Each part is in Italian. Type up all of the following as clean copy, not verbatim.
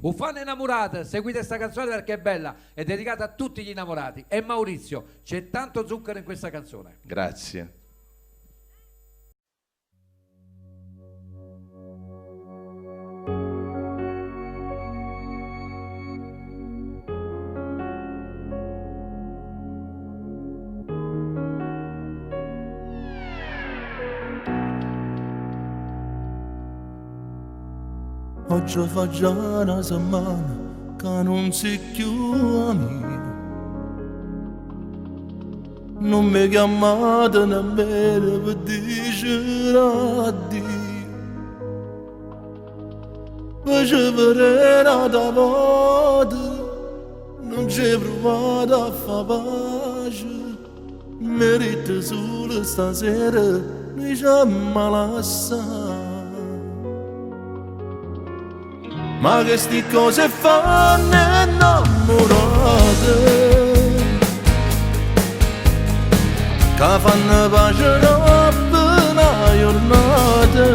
Ufana innamorata, seguite questa canzone perché è bella, è dedicata a tutti gli innamorati. E Maurizio, c'è tanto zucchero in questa canzone. Grazie. Oggi fa già una settimana che non sei più amico. Non mi chiamate nemmeno per dire addio. Facevo da volta, non c'è provato a fare pace. Merito solo stasera, mi chiama l'assai. Ma che sti cose fanno innamorate, che fanno pace dopo una giornata.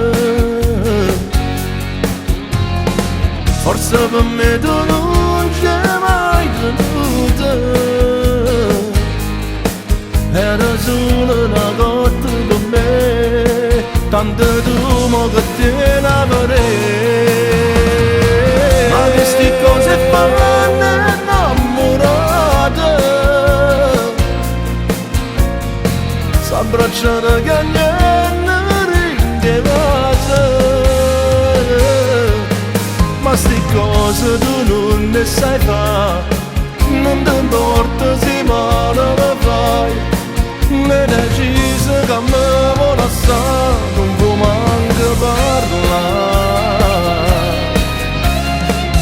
Forse per me tu non c'è mai venuta, era solo una cotta per me, tanto tu mo che te la vorrei. Ma queste cose fanno innamorate, s'abbracciano che niente rinchiamate. Ma queste cose tu non ne sai fare, non ti importa se male mi fai. Ne deciso che me vuole assai, non può manco parlare.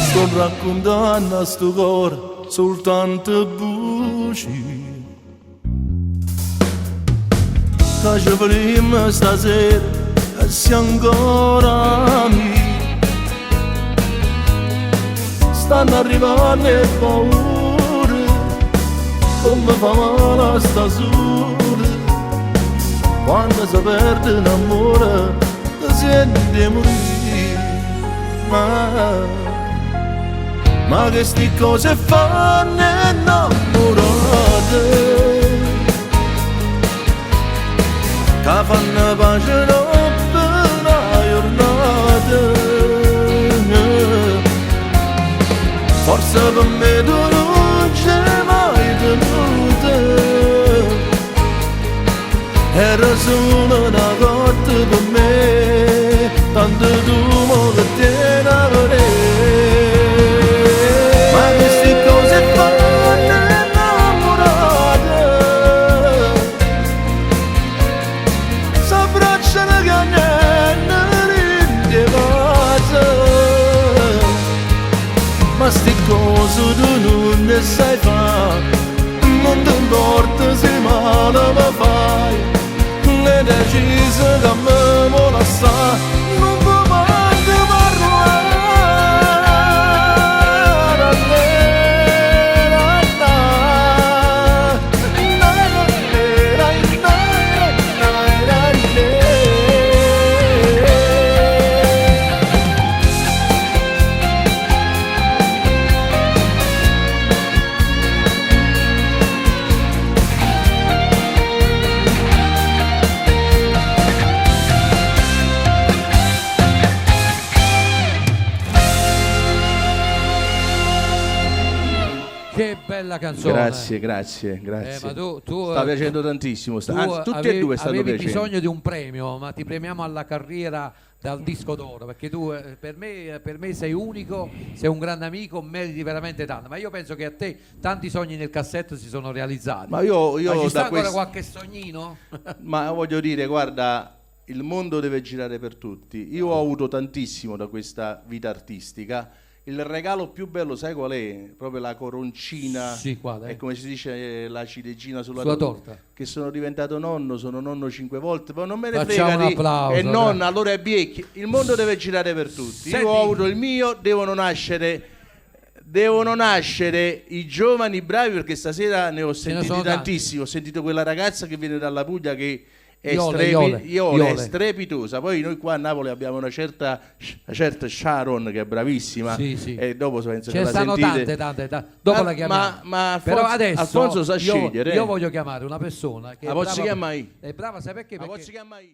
Sto raccontando a sto cuore soltanto bugie, che ci prima stasera e siamo ancora amici. Stanno arrivando le paure, come fa male sta sola. Quando si perde un amore, si sente morire. Ma che sti cose fanno innamorate, che fanno pace dopo una giornata. Forse per me tu non c'è mai tenuta, era solo una cotta per me, tanto tu mo che te la vorrei. Ma queste cose fanno innamorate, s'abbracciano che niente rinchiamate. Ma sti cose tu non ne sai fare, non ti importa se male mi fai. Ne deciso che me vuole assai, non può manco parlare. Che bella canzone. Grazie, grazie, grazie. Ma tu sta piacendo tantissimo. Anzi, tutti e due stanno avevi piacendo. bisogno di un premio, ma ti premiamo alla carriera dal disco d'oro, perché tu per me sei unico, sei un grande amico, meriti veramente tanto. Ma io penso che a te tanti sogni nel cassetto si sono realizzati. Ma io ma ci sta da ancora qualche sognino? Ma voglio dire, guarda, il mondo deve girare per tutti. Io ho avuto tantissimo da questa vita artistica. Il regalo più bello, sai qual è? Proprio la coroncina, sì, è come si dice la ciliegina sulla torta. Che sono diventato nonno, sono nonno 5 volte, ma non me ne Facciamo frega un applauso, e nonna, allora è biecchi. Il mondo deve girare per tutti. Senti. Io ho avuto il mio, devono nascere i giovani bravi, perché stasera ne ho sentiti tantissimi. Ho sentito quella ragazza che viene dalla Puglia che Iole. strepitosa. Poi noi qua a Napoli abbiamo una certa Sharon che è bravissima, Sì, sì. e dopo penso Ce che ne la stanno sentite. tante. Dopo la chiamiamo. Ma Però Alfonso, adesso Alfonso sa scegliere. io voglio chiamare una persona che La è posso brava, chiamare io? è brava, sai perché? La Perché posso chiamare io?